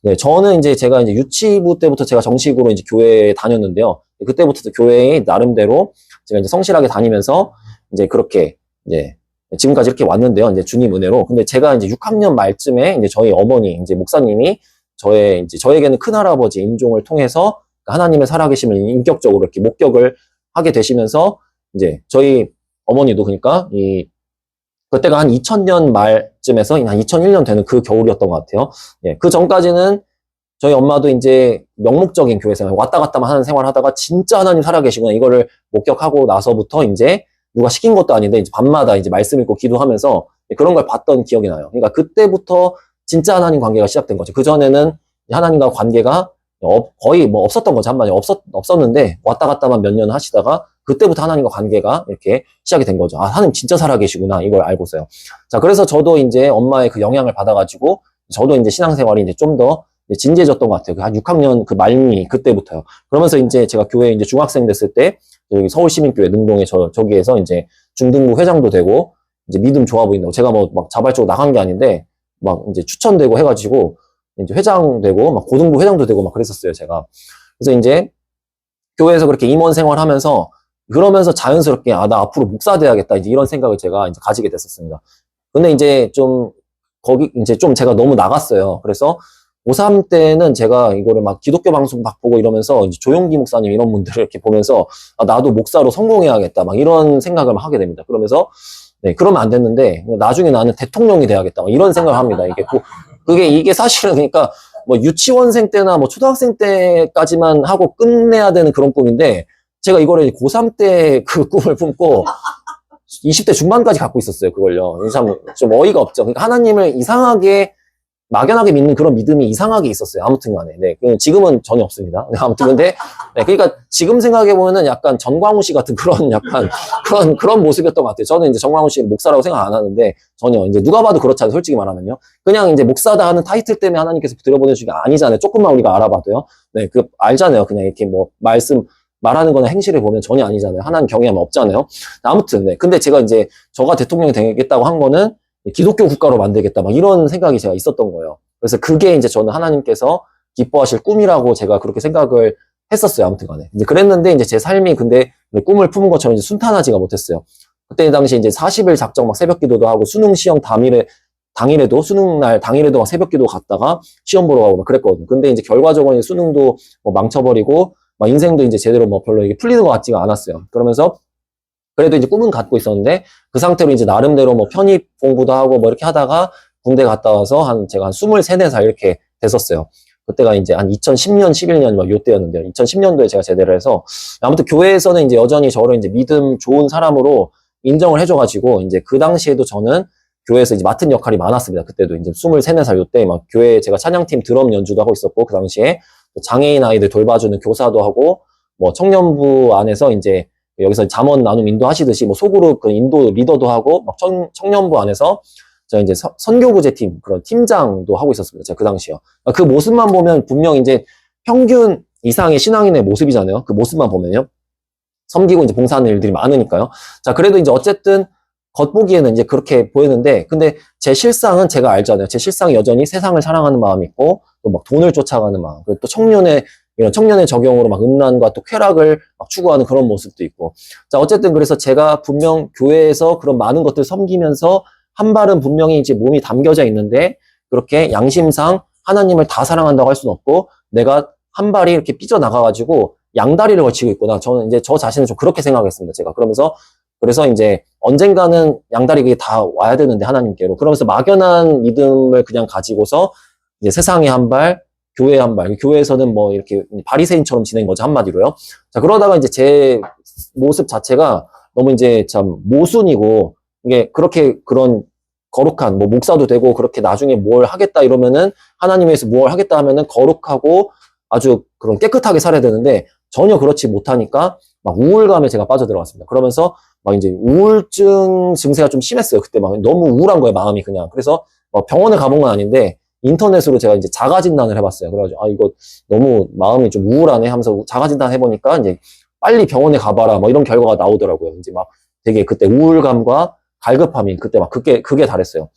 네, 저는 이제 제가 이제 유치부 때부터 제가 정식으로 이제 교회에 다녔는데요. 그때부터 교회에 나름대로 제가 이제 성실하게 다니면서 이제 그렇게 이제 지금까지 이렇게 왔는데요. 이제 주님 은혜로. 근데 제가 이제 6학년 말쯤에 이제 저희 어머니 이제 목사님이 저에게는 큰할아버지 임종을 통해서 하나님의 살아계심을 인격적으로 이렇게 목격을 하게 되시면서 이제 저희 어머니도 그러니까 그때가 한 2000년 말쯤에서 한 2001년 되는 그 겨울이었던 것 같아요. 예, 그 전까지는 저희 엄마도 이제 명목적인 교회 생활, 왔다 갔다만 하는 생활 하다가 진짜 하나님 살아계시구나, 이거를 목격하고 나서부터 이제 누가 시킨 것도 아닌데 이제 밤마다 이제 말씀 읽고 기도하면서 그런 걸 봤던 기억이 나요. 그러니까 그때부터 진짜 하나님 관계가 시작된 거죠. 그전에는 하나님과 관계가 거의 뭐 없었던 거죠. 한마디로 없었는데 왔다 갔다만 몇 년 하시다가 그때부터 하나님과 관계가 이렇게 시작이 된 거죠. 아, 하나님 진짜 살아계시구나, 이걸 알고서요. 자, 그래서 저도 이제 엄마의 그 영향을 받아가지고 저도 이제 신앙생활이 이제 좀 더 진지해졌던 것 같아요. 한 6학년 그 말미 그때부터요. 그러면서 이제 제가 교회 이제 중학생 됐을 때 여기 서울시민교회 능동에 저기에서 이제 중등부 회장도 되고 이제 믿음 좋아 보인다고 제가 뭐 막 자발적으로 나간 게 아닌데 막 이제 추천되고 해가지고 이제 회장 되고 막 고등부 회장도 되고 막 그랬었어요, 제가. 그래서 이제 교회에서 그렇게 임원 생활하면서 그러면서 자연스럽게 아, 나 앞으로 목사 돼야겠다, 이제 이런 생각을 제가 이제 가지게 됐었습니다. 근데 이제 좀 거기 이제 좀 제가 너무 나갔어요. 그래서 고3 때는 제가 이거를 막 기독교 방송 막 보고 이러면서 이제 조용기 목사님 이런 분들을 이렇게 보면서 아, 나도 목사로 성공해야겠다, 막 이런 생각을 막 하게 됩니다. 그러면서 네, 그러면 안 됐는데 나중에 나는 대통령이 돼야겠다, 막 이런 생각을 합니다. 이게 사실은 그러니까 뭐 유치원생 때나 뭐 초등학생 때까지만 하고 끝내야 되는 그런 꿈인데 제가 이거를 고3 때 그 꿈을 품고 20대 중반까지 갖고 있었어요, 그걸요. 참 좀 어이가 없죠. 그러니까 하나님을 이상하게 막연하게 믿는 그런 믿음이 이상하게 있었어요. 아무튼 간에. 네. 지금은 전혀 없습니다. 네, 아무튼 근데, 네, 그러니까 지금 생각해보면은 약간 전광훈 씨 같은 그런 약간 그런 모습이었던 것 같아요. 저는 이제 전광훈 씨 목사라고 생각 안 하는데 전혀 이제 누가 봐도 그렇잖아요. 솔직히 말하면요. 그냥 이제 목사다 하는 타이틀 때문에 하나님께서 들여보내주신 게 아니잖아요. 조금만 우리가 알아봐도요. 네. 알잖아요. 그냥 이렇게 뭐 말하는 거나 행실을 보면 전혀 아니잖아요. 하나님 경외함 없잖아요. 아무튼, 네. 근데 제가 이제 저가 대통령이 되겠다고 한 거는 기독교 국가로 만들겠다, 막 이런 생각이 제가 있었던 거예요. 그래서 그게 이제 저는 하나님께서 기뻐하실 꿈이라고 제가 그렇게 생각을 했었어요. 아무튼 간에. 이제 그랬는데 이제 제 삶이 근데 꿈을 품은 것처럼 이제 순탄하지가 못했어요. 그때 당시 이제 40일 작정 막 새벽 기도도 하고 수능 시험 당일에도 수능 날 당일에도 막 새벽 기도 갔다가 시험 보러 가고 막 그랬거든요. 근데 이제 결과적으로 이제 수능도 뭐 망쳐버리고 막 인생도 이제 제대로 뭐 별로 이게 풀리는 것 같지가 않았어요. 그러면서 그래도 이제 꿈은 갖고 있었는데 그 상태로 이제 나름대로 뭐 편입 공부도 하고 뭐 이렇게 하다가 군대 갔다 와서 제가 한 23, 4살 이렇게 됐었어요. 그때가 이제 한 2010년, 11년 막 요때였는데요. 2010년도에 제가 제대를 해서 아무튼 교회에서는 이제 여전히 저를 이제 믿음 좋은 사람으로 인정을 해줘가지고 이제 그 당시에도 저는 교회에서 이제 맡은 역할이 많았습니다. 그때도 이제 23, 4살 요때 막 교회 제가 찬양팀 드럼 연주도 하고 있었고 그 당시에 장애인 아이들 돌봐주는 교사도 하고 뭐 청년부 안에서 이제 여기서 잠언 나눔 인도하시듯이 뭐 소그룹 그 인도 리더도 하고 막 청년부 안에서 제가 이제 선교부제 팀 그런 팀장도 하고 있었습니다. 제가 그 당시요. 그 모습만 보면 분명 이제 평균 이상의 신앙인의 모습이잖아요. 그 모습만 보면요. 섬기고 이제 봉사하는 일들이 많으니까요. 자, 그래도 이제 어쨌든 겉보기에는 이제 그렇게 보이는데 근데 제 실상은 제가 알잖아요. 제 실상이 여전히 세상을 사랑하는 마음이 있고 또 막 돈을 쫓아가는 마음, 그리고 또 이런 청년의 적용으로 막 음란과 또 쾌락을 막 추구하는 그런 모습도 있고. 자, 어쨌든 그래서 제가 분명 교회에서 그런 많은 것들 섬기면서 한 발은 분명히 이제 몸이 담겨져 있는데 그렇게 양심상 하나님을 다 사랑한다고 할 수는 없고 내가 한 발이 이렇게 삐져나가가지고 양다리를 걸치고 있구나. 저는 이제 저 자신을 좀 그렇게 생각했습니다. 제가. 그래서 이제 언젠가는 양다리 다 와야 되는데 하나님께로. 그러면서 막연한 믿음을 그냥 가지고서 이제 세상에 한 발, 교회에 한 발. 교회에서는 뭐 이렇게 바리새인처럼 지낸 거죠. 한마디로요. 자, 그러다가 이제 제 모습 자체가 너무 이제 참 모순이고 이게 그렇게 그런 거룩한 뭐 목사도 되고 그렇게 나중에 뭘 하겠다 이러면은 하나님 위해서 뭘 하겠다 하면은 거룩하고 아주 그런 깨끗하게 살아야 되는데 전혀 그렇지 못하니까 막 우울감에 제가 빠져들어갔습니다. 그러면서 막 이제 우울증 증세가 좀 심했어요. 그때 막 너무 우울한 거예요, 마음이 그냥. 그래서 병원에 가본 건 아닌데 인터넷으로 제가 이제 자가 진단을 해봤어요. 그래가지고 아 이거 너무 마음이 좀 우울하네 하면서 자가 진단 해보니까 이제 빨리 병원에 가봐라 뭐 이런 결과가 나오더라고요. 이제 막 되게 그때 우울감과 갈급함이 그때 막 그게 달했어요.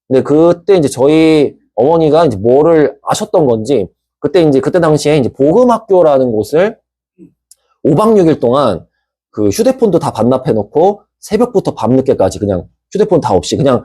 근데 그때 이제 저희 어머니가 이제 뭐를 아셨던 건지 그때 당시에 이제 복음학교라는 곳을 5박 6일 동안 그 휴대폰도 다 반납해놓고 새벽부터 밤늦게까지 그냥 휴대폰 다 없이 그냥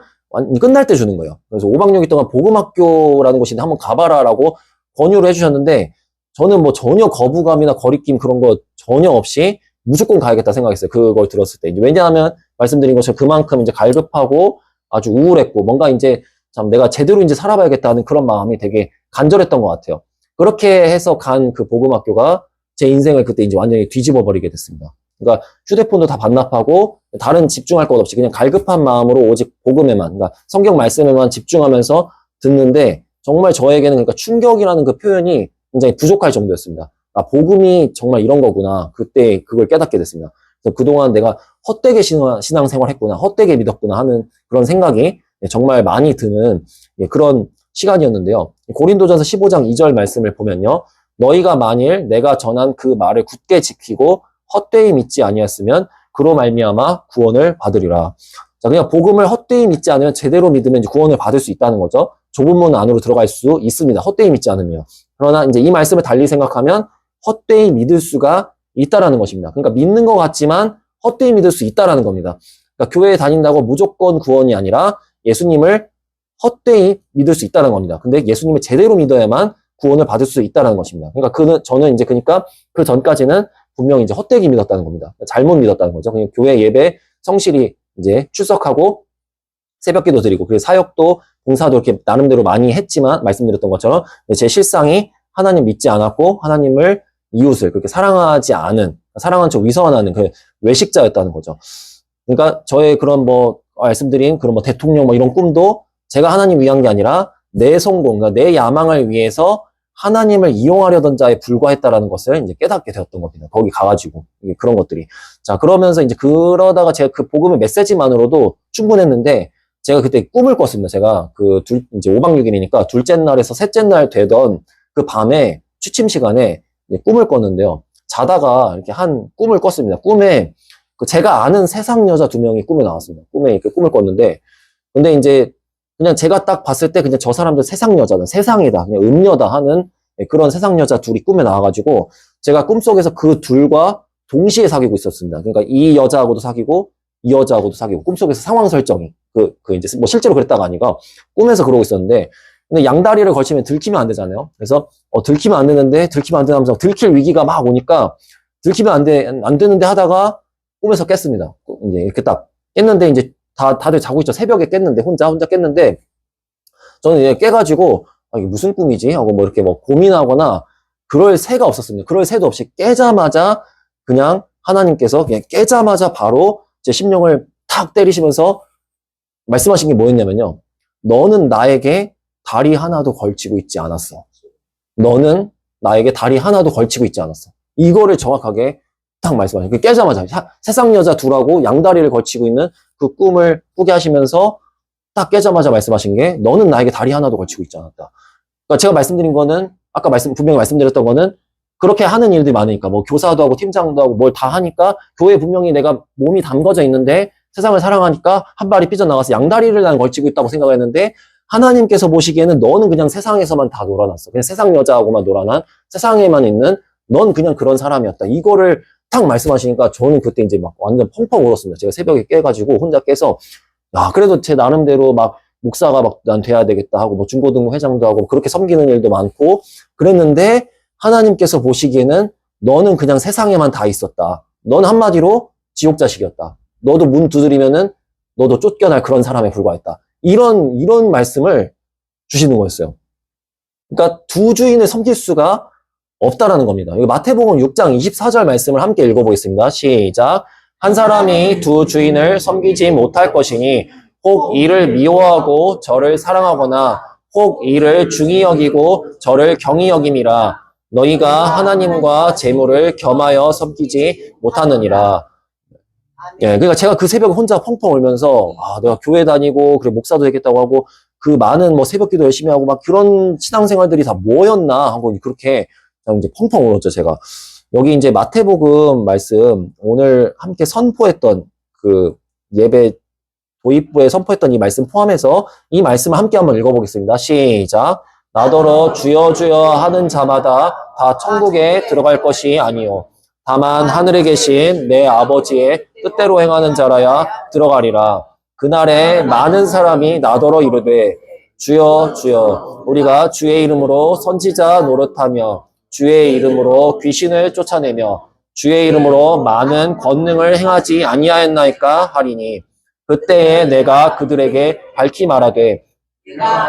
끝날 때 주는 거예요. 그래서 5박 6일 동안 복음학교라는 곳인데 한번 가봐라라고 권유를 해주셨는데 저는 뭐 전혀 거부감이나 거리낌 그런 거 전혀 없이 무조건 가야겠다 생각했어요. 그걸 들었을 때. 이제 왜냐하면 말씀드린 것처럼 그만큼 이제 갈급하고 아주 우울했고 뭔가 이제 참 내가 제대로 이제 살아봐야겠다는 그런 마음이 되게 간절했던 것 같아요. 그렇게 해서 간 그 복음학교가 제 인생을 그때 이제 완전히 뒤집어 버리게 됐습니다. 그러니까 휴대폰도 다 반납하고 다른 집중할 것 없이 그냥 갈급한 마음으로 오직 복음에만, 그러니까 성경 말씀에만 집중하면서 듣는데 정말 저에게는 그러니까 충격이라는 그 표현이 굉장히 부족할 정도였습니다. 아, 복음이 정말 이런 거구나. 그때 그걸 깨닫게 됐습니다. 그래서 그동안 내가 헛되게 신앙생활 했구나, 헛되게 믿었구나 하는 그런 생각이 정말 많이 드는 그런 시간이었는데요. 고린도전서 15장 2절 말씀을 보면요. 너희가 만일 내가 전한 그 말을 굳게 지키고 헛되이 믿지 아니었으면 그로 말미암아 구원을 받으리라. 자, 그냥 복음을 헛되이 믿지 않으면 제대로 믿으면 이제 구원을 받을 수 있다는 거죠. 좁은 문 안으로 들어갈 수 있습니다. 헛되이 믿지 않으면. 그러나 이제 이 말씀을 달리 생각하면 헛되이 믿을 수가 있다라는 것입니다. 그러니까 믿는 것 같지만 헛되이 믿을 수 있다라는 겁니다. 그러니까 교회에 다닌다고 무조건 구원이 아니라 예수님을 헛되이 믿을 수 있다는 겁니다. 근데 예수님을 제대로 믿어야만 구원을 받을 수 있다는 것입니다. 그러니까 저는 이제 그러니까 그 전까지는 분명히 이제 헛되게 믿었다는 겁니다. 잘못 믿었다는 거죠. 그냥 교회 예배 성실히 이제 출석하고 새벽기도 드리고 그리고 사역도 봉사도 이렇게 나름대로 많이 했지만 말씀드렸던 것처럼 제 실상이 하나님 믿지 않았고 하나님을 이웃을 그렇게 사랑하지 않은 사랑한 척 위선하는 그 외식자였다는 거죠. 그러니까 저의 그런 뭐 말씀드린 그런 뭐 대통령 뭐 이런 꿈도 제가 하나님 위한 게 아니라 내 성공, 그러니까 내 야망을 위해서 하나님을 이용하려던 자에 불과했다라는 것을 이제 깨닫게 되었던 겁니다. 거기 가가지고 그런 것들이. 자, 그러면서 이제 그러다가 제가 그 복음의 메시지만으로도 충분했는데 제가 그때 꿈을 꿨습니다. 제가 이제 5박 6일이니까 둘째 날에서 셋째 날 되던 그 밤에 취침 시간에 꿈을 꿨는데요. 자다가 이렇게 한 꿈을 꿨습니다. 꿈에 제가 아는 세상 여자 2명이 꿈에 나왔습니다. 꿈에 이렇게 꿈을 꿨는데 근데 이제 그냥 제가 딱 봤을 때 그냥 저 사람들 세상 여자다, 세상이다, 그냥 음녀다 하는 그런 세상 여자 둘이 꿈에 나와가지고 제가 꿈속에서 그 둘과 동시에 사귀고 있었습니다. 그러니까 이 여자하고도 사귀고 이 여자하고도 사귀고 꿈속에서 상황 설정이 이제 뭐 실제로 그랬다가 아니고 꿈에서 그러고 있었는데 근데 양다리를 걸치면 들키면 안 되잖아요. 그래서 들키면 안 되는데 들키면 안 되면서 들킬 위기가 막 오니까 들키면 안 되는데 하다가 꿈에서 깼습니다. 이제 이렇게 딱 깼는데 이제 다들 자고 있죠. 새벽에 깼는데, 혼자 깼는데, 저는 이제 깨가지고, 이게 무슨 꿈이지? 하고 뭐 이렇게 뭐 고민하거나, 그럴 새가 없었습니다. 그럴 새도 없이 깨자마자, 그냥 하나님께서 그냥 깨자마자 바로 제 심령을 탁 때리시면서 말씀하신 게 뭐였냐면요. 너는 나에게 다리 하나도 걸치고 있지 않았어. 너는 나에게 다리 하나도 걸치고 있지 않았어. 이거를 정확하게 딱 말씀하셔요. 깨자마자 세상 여자 둘하고 양다리를 걸치고 있는 그 꿈을 꾸게 하시면서 딱 깨자마자 말씀하신 게 너는 나에게 다리 하나도 걸치고 있지 않았다. 그러니까 제가 말씀드린 거는 아까 분명히 말씀드렸던 거는 그렇게 하는 일들이 많으니까 뭐 교사도 하고 팀장도 하고 뭘 다 하니까 교회에 분명히 내가 몸이 담궈져 있는데 세상을 사랑하니까 한 발이 삐져나가서 양다리를 난 걸치고 있다고 생각했는데 하나님께서 보시기에는 너는 그냥 세상에서만 다 놀아놨어. 그냥 세상 여자하고만 놀아난 세상에만 있는 넌 그냥 그런 사람이었다. 이거를 딱 말씀하시니까 저는 그때 이제 막 완전 펑펑 울었습니다. 제가 새벽에 깨가지고 혼자 깨서 야 그래도 제 나름대로 막 목사가 막 난 돼야 되겠다 하고 뭐 중고등부 회장도 하고 그렇게 섬기는 일도 많고 그랬는데 하나님께서 보시기에는 너는 그냥 세상에만 다 있었다. 넌 한마디로 지옥 자식이었다. 너도 문 두드리면은 너도 쫓겨날 그런 사람에 불과했다. 이런 말씀을 주시는 거였어요. 그러니까 두 주인을 섬길 수가 없다라는 겁니다. 마태복음 6장 24절 말씀을 함께 읽어보겠습니다. 시작. 한 사람이 두 주인을 섬기지 못할 것이니 혹 이를 미워하고 저를 사랑하거나 혹 이를 중히 여기고 저를 경히 여김이라. 너희가 하나님과 재물을 겸하여 섬기지 못하느니라. 예, 그러니까 제가 그 새벽에 혼자 펑펑 울면서 내가 교회 다니고 그래 목사도 되겠다고 하고 그 많은 뭐 새벽기도 열심히 하고 막 그런 신앙생활들이 다 뭐였나 하고 그렇게 이제 펑펑 울었죠, 제가. 여기 이제 마태복음 말씀, 오늘 함께 선포했던 그 예배 도입부에 선포했던 이 말씀 포함해서 이 말씀을 함께 한번 읽어보겠습니다. 시작. 나더러 주여 주여 하는 자마다 다 천국에 들어갈 것이 아니요. 다만 하늘에 계신 내 아버지의 뜻대로 행하는 자라야 들어가리라. 그날에 많은 사람이 나더러 이르되 주여 주여 우리가 주의 이름으로 선지자 노릇하며 주의 이름으로 귀신을 쫓아내며 주의 이름으로 많은 권능을 행하지 아니하였나이까 하리니 그때에 내가 그들에게 밝히 말하되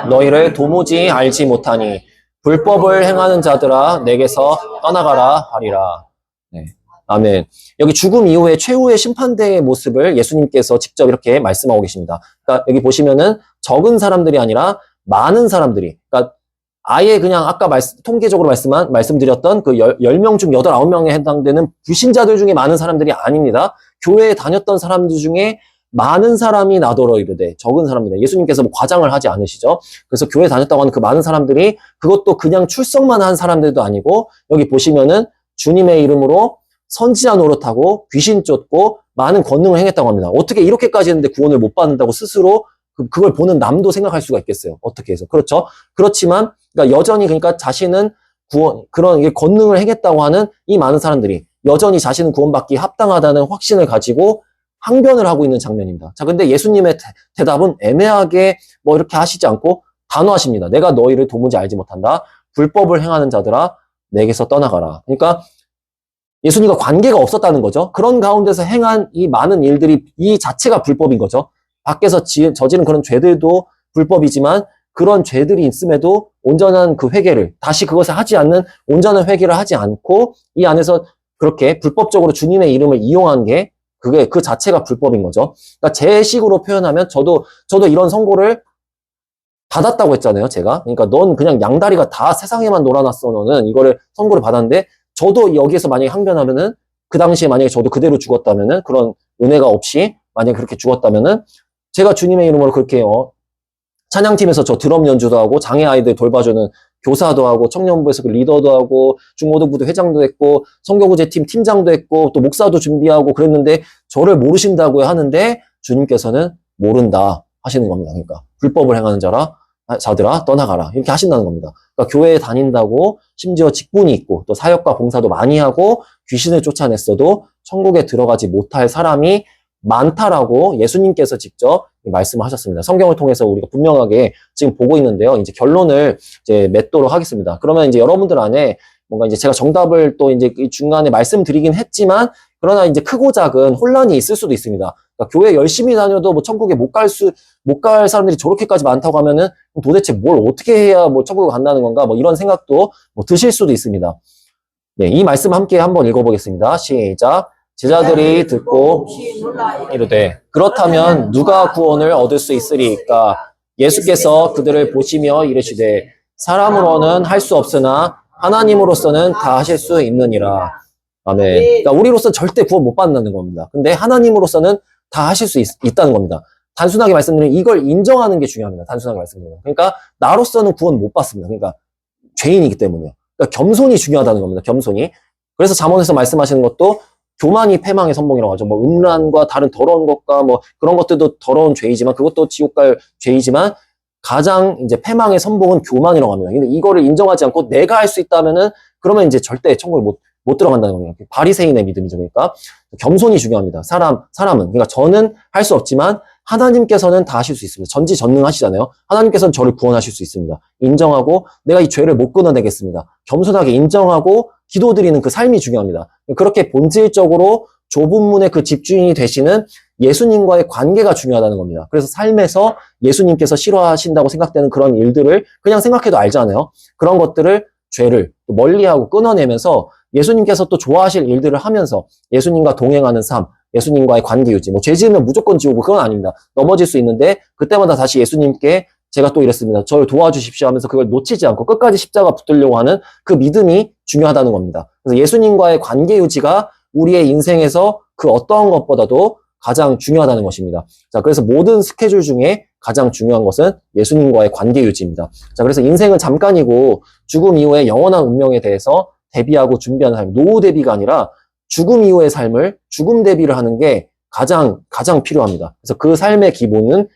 너희를 도무지 알지 못하니 불법을 행하는 자들아 내게서 떠나가라 하리라. 네. 아멘. 여기 죽음 이후에 최후의 심판대의 모습을 예수님께서 직접 이렇게 말씀하고 계십니다. 그러니까 여기 보시면은 적은 사람들이 아니라 많은 사람들이, 그러니까 아예 그냥 아까 통계적으로 말씀드렸던 그 10명 중 8, 9명에 해당되는 불신자들 중에 많은 사람들이 아닙니다. 교회에 다녔던 사람들 중에 많은 사람이 나더러 이르되 적은 사람들이 예수님께서 뭐 과장을 하지 않으시죠. 그래서 교회 다녔다고 하는 그 많은 사람들이 그것도 그냥 출석만 한 사람들도 아니고 여기 보시면은 주님의 이름으로 선지자 노릇하고 귀신 쫓고 많은 권능을 행했다고 합니다. 어떻게 이렇게까지 했는데 구원을 못 받는다고 스스로 그걸 보는 남도 생각할 수가 있겠어요. 어떻게 해서. 그렇죠. 그렇지만 그러니까 여전히 그러니까 자신은 그런 권능을 행했다고 하는 이 많은 사람들이 여전히 자신은 구원받기 합당하다는 확신을 가지고 항변을 하고 있는 장면입니다. 자, 근데 예수님의 대답은 애매하게 뭐 이렇게 하시지 않고 단호하십니다. 내가 너희를 도무지 알지 못한다. 불법을 행하는 자들아 내게서 떠나가라. 그러니까 예수님과 관계가 없었다는 거죠. 그런 가운데서 행한 이 많은 일들이 이 자체가 불법인 거죠. 밖에서 저지른 그런 죄들도 불법이지만 그런 죄들이 있음에도 온전한 그 회개를 다시 그것을 하지 않는 온전한 회개를 하지 않고 이 안에서 그렇게 불법적으로 주님의 이름을 이용한 게 그게 그 자체가 불법인 거죠. 그러니까 제 식으로 표현하면 저도 이런 선고를 받았다고 했잖아요, 제가. 그러니까 넌 그냥 양다리가 다 세상에만 놀아놨어, 너는 이거를 선고를 받았는데 저도 여기에서 만약에 항변하면은 그 당시에 만약에 저도 그대로 죽었다면은 그런 은혜가 없이 만약에 그렇게 죽었다면은 제가 주님의 이름으로 그렇게 찬양팀에서 저 드럼 연주도 하고 장애 아이들 돌봐주는 교사도 하고 청년부에서 그 리더도 하고 중고등부도 회장도 했고 성교구제팀 팀장도 했고 또 목사도 준비하고 그랬는데 저를 모르신다고 하는데 주님께서는 모른다 하시는 겁니다. 그러니까 불법을 행하는 자들아 떠나가라 이렇게 하신다는 겁니다. 그러니까 교회에 다닌다고 심지어 직분이 있고 또 사역과 봉사도 많이 하고 귀신을 쫓아냈어도 천국에 들어가지 못할 사람이 많다라고 예수님께서 직접 말씀을 하셨습니다. 성경을 통해서 우리가 분명하게 지금 보고 있는데요. 이제 결론을 이제 맺도록 하겠습니다. 그러면 이제 여러분들 안에 뭔가 이제 제가 정답을 또 이제 중간에 말씀드리긴 했지만 그러나 이제 크고 작은 혼란이 있을 수도 있습니다. 그러니까 교회 열심히 다녀도 뭐 천국에 못 갈 사람들이 저렇게까지 많다고 하면은 도대체 뭘 어떻게 해야 뭐 천국에 간다는 건가 뭐 이런 생각도 뭐 드실 수도 있습니다. 네, 이 말씀 함께 한번 읽어보겠습니다. 시작. 제자들이 듣고 이르되 그렇다면 누가 구원을 얻을 수 있으리까? 예수께서 그들을 보시며 이르시되 사람으로는 할 수 없으나 하나님으로서는 다 하실 수 있느니라. 아멘. 그러니까 우리로서는 절대 구원 못 받는 겁니다. 근데 하나님으로서는 다 하실 수 있다는 겁니다. 단순하게 말씀드리면 이걸 인정하는 게 중요합니다. 단순하게 말씀드리면. 그러니까 나로서는 구원 못 받습니다. 그러니까 죄인이기 때문에요. 그러니까 겸손이 중요하다는 겁니다. 겸손이. 그래서 잠언에서 말씀하시는 것도 교만이 패망의 선봉이라고 하죠. 뭐 음란과 다른 더러운 것과 뭐 그런 것들도 더러운 죄이지만 그것도 지옥 갈 죄이지만 가장 이제 패망의 선봉은 교만이라고 합니다. 근데 이거를 인정하지 않고 내가 할 수 있다면은 그러면 이제 절대 천국에 못 들어간다는 거예요. 바리새인의 믿음이죠. 그러니까 겸손이 중요합니다. 사람은 그러니까 저는 할 수 없지만 하나님께서는 다 하실 수 있습니다. 전지전능하시잖아요. 하나님께서는 저를 구원하실 수 있습니다. 인정하고 내가 이 죄를 못 끊어내겠습니다. 겸손하게 인정하고 기도드리는 그 삶이 중요합니다. 그렇게 본질적으로 좁은 문의 그 집주인이 되시는 예수님과의 관계가 중요하다는 겁니다. 그래서 삶에서 예수님께서 싫어하신다고 생각되는 그런 일들을 그냥 생각해도 알잖아요. 그런 것들을 죄를 멀리하고 끊어내면서 예수님께서 또 좋아하실 일들을 하면서 예수님과 동행하는 삶, 예수님과의 관계 유지. 뭐 죄 지으면 무조건 지우고 그건 아닙니다. 넘어질 수 있는데 그때마다 다시 예수님께 제가 또 이랬습니다. 저를 도와주십시오 하면서 그걸 놓치지 않고 끝까지 십자가 붙들려고 하는 그 믿음이 중요하다는 겁니다. 그래서 예수님과의 관계 유지가 우리의 인생에서 그 어떠한 것보다도 가장 중요하다는 것입니다. 자, 그래서 모든 스케줄 중에 가장 중요한 것은 예수님과의 관계 유지입니다. 자, 그래서 인생은 잠깐이고 죽음 이후의 영원한 운명에 대해서 대비하고 준비하는 삶, 노후 대비가 아니라 죽음 이후의 삶을 죽음 대비를 하는 게 가장 필요합니다. 그래서 그 삶의 기본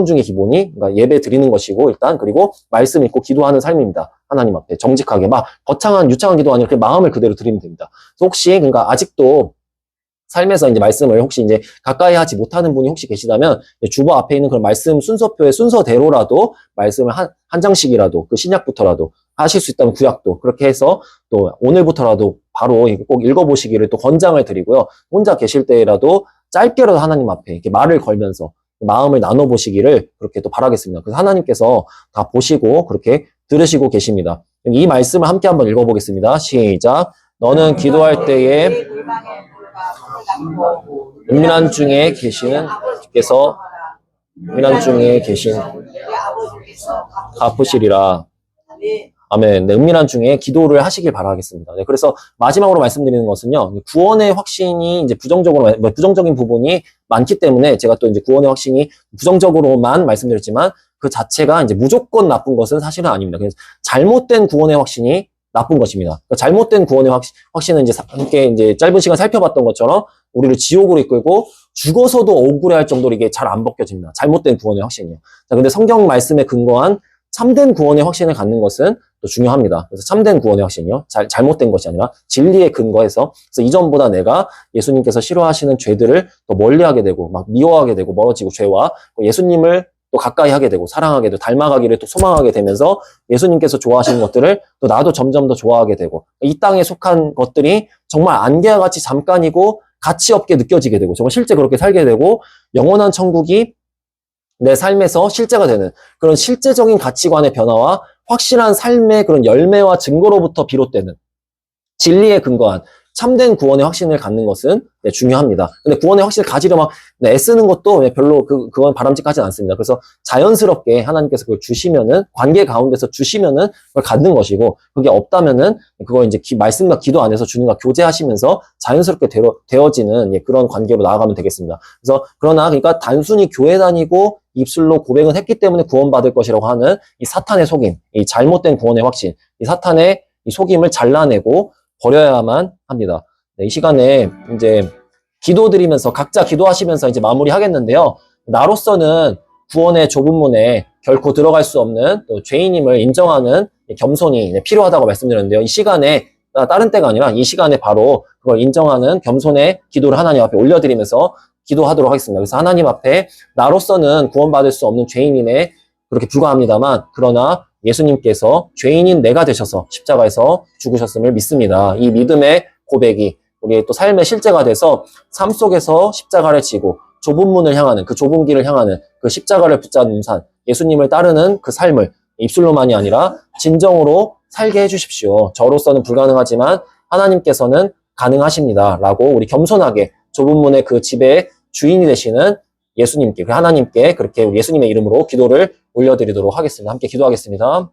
중의 기본이 그러니까 예배 드리는 것이고 일단 그리고 말씀 읽고 기도하는 삶입니다. 하나님 앞에 정직하게 막 거창한 유창한 기도 아니라 마음을 그대로 드리면 됩니다. 그래서 혹시 그러니까 아직도 삶에서 이제 말씀을 혹시 이제 가까이 하지 못하는 분이 혹시 계시다면 주보 앞에 있는 그런 말씀 순서표의 순서대로라도 말씀을 한 장씩이라도 그 신약부터라도 하실 수 있다면 구약도 그렇게 해서 또 오늘부터라도 바로 꼭 읽어보시기를 또 권장을 드리고요. 혼자 계실 때라도 짧게라도 하나님 앞에 이렇게 말을 걸면서 마음을 나눠보시기를 그렇게 또 바라겠습니다. 그래서 하나님께서 다 보시고 그렇게 들으시고 계십니다. 이 말씀을 함께 한번 읽어보겠습니다. 시작. 너는 기도할 때에 은밀한 중에 계시는 주께서 은밀한 중에 계신 갚으시리라. 아멘. 네, 은밀한 중에 기도를 하시길 바라겠습니다. 네, 그래서 마지막으로 말씀드리는 것은요, 구원의 확신이 이제 부정적인 부분이 많기 때문에 제가 또 이제 구원의 확신이 부정적으로만 말씀드렸지만 그 자체가 이제 무조건 나쁜 것은 사실은 아닙니다. 그래서 잘못된 구원의 확신이 나쁜 것입니다. 그러니까 잘못된 구원의 확신은 이제 함께 이제 짧은 시간 살펴봤던 것처럼 우리를 지옥으로 이끌고 죽어서도 억울해할 정도로 이게 잘 안 벗겨집니다. 잘못된 구원의 확신이요. 자, 근데 성경 말씀에 근거한 참된 구원의 확신을 갖는 것은 또 중요합니다. 그래서 참된 구원의 확신이요. 잘못된 것이 아니라 진리에 근거해서 그래서 이전보다 내가 예수님께서 싫어하시는 죄들을 더 멀리하게 되고 막 미워하게 되고 멀어지고 죄와 예수님을 또 가까이 하게 되고 사랑하게 되고 닮아가기를 또 소망하게 되면서 예수님께서 좋아하시는 것들을 또 나도 점점 더 좋아하게 되고 이 땅에 속한 것들이 정말 안개와 같이 잠깐이고 가치 없게 느껴지게 되고 정말 실제 그렇게 살게 되고 영원한 천국이 내 삶에서 실제가 되는 그런 실제적인 가치관의 변화와 확실한 삶의 그런 열매와 증거로부터 비롯되는 진리에 근거한 참된 구원의 확신을 갖는 것은 중요합니다. 근데 구원의 확신을 가지려 막 애쓰는 것도 별로 그건 바람직하지 않습니다. 그래서 자연스럽게 하나님께서 그걸 주시면은 관계 가운데서 주시면은 그걸 갖는 것이고 그게 없다면은 그걸 이제 말씀과 기도 안에서 주님과 교제하시면서 자연스럽게 되어지는 그런 관계로 나아가면 되겠습니다. 그래서 그러니까 단순히 교회 다니고 입술로 고백은 했기 때문에 구원받을 것이라고 하는 이 사탄의 속임, 이 잘못된 구원의 확신, 이 사탄의 이 속임을 잘라내고 버려야만 합니다. 네, 이 시간에 이제 기도드리면서 각자 기도하시면서 이제 마무리하겠는데요. 나로서는 구원의 좁은 문에 결코 들어갈 수 없는 또 죄인임을 인정하는 겸손이 필요하다고 말씀드렸는데요. 이 시간에 다른 때가 아니라 이 시간에 바로 그걸 인정하는 겸손의 기도를 하나님 앞에 올려드리면서 기도하도록 하겠습니다. 그래서 하나님 앞에 나로서는 구원받을 수 없는 죄인임에 그렇게 불과합니다만 그러나 예수님께서 죄인인 내가 되셔서 십자가에서 죽으셨음을 믿습니다. 이 믿음의 고백이 우리의 또 삶의 실제가 돼서 삶 속에서 십자가를 지고 좁은 문을 향하는 그 좁은 길을 향하는 그 십자가를 붙잡는 산 예수님을 따르는 그 삶을 입술로만이 아니라 진정으로 살게 해주십시오. 저로서는 불가능하지만 하나님께서는 가능하십니다. 라고 우리 겸손하게 좁은 문의 그 집의 주인이 되시는 예수님께, 하나님께 그렇게 우리 예수님의 이름으로 기도를 올려드리도록 하겠습니다. 함께 기도하겠습니다.